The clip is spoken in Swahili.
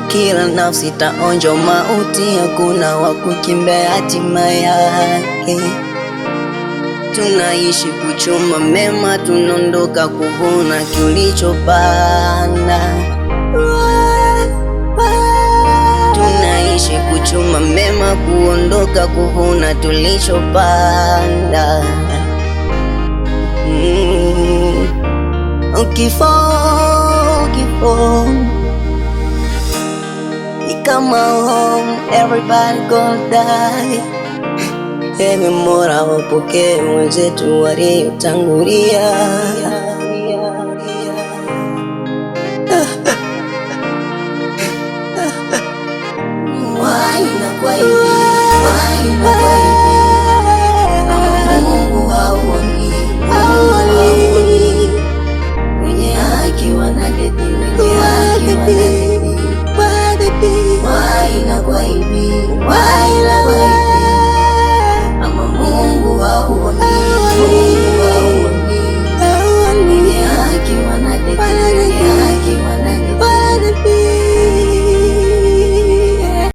Kila nafsi taonja mauti, hakuna wa kukimbia hatima yake. Tunaishi kuchuma mema, tunaondoka kuvuna tulichopanda. Tunaishi kuchuma mema, kuondoka kuvuna tulichopanda. Kifo ni kama home, everybody gonna die. Ewe Mola wapokee wenzetu waliotangulia. Why inakuwa hivi? Why inakuwa hivi? Mungu haoni. Wenye haki wanadedi, wenye haki wanadedi. Why inakuwa hivi? Why inakuwa hivi? Ama Mungu haoni.